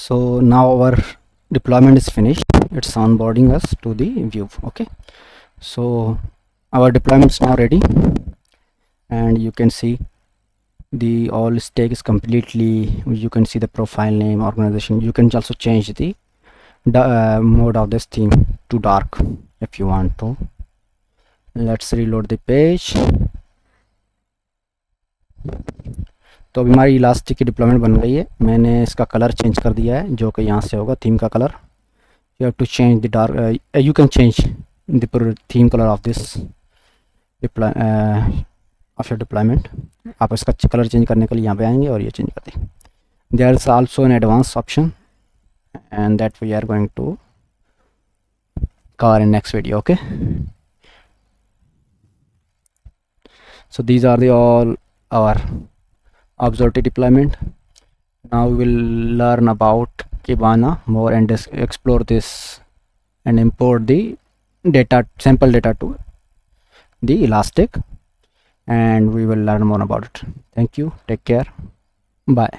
So now our deployment is finished. It's onboarding us to the view. Okay, so our deployment is now ready, and you can see the all stack is completely. You can see the profile name, organization. You can also change the mode of this theme to dark if you want to. Let's reload the page. तो अभी हमारी elastic की deployment बन गई है. मैंने इसका colour change कर दिया है, जो कि यहाँ से होगा थीम का colour. You have to change the dark, you can change the theme colour of this of your deployment. आप इसका कलर चेंज करने के लिए यहाँ पे आएंगे और ये चेंज कर देंगे. There is also an advance option and that we are going to cover in next video. Okay, so these are the all our observability deployment. Now we will learn about Kibana more and explore this and import the data, sample data to the Elastic, and we will learn more about it. Thank you, take care, bye.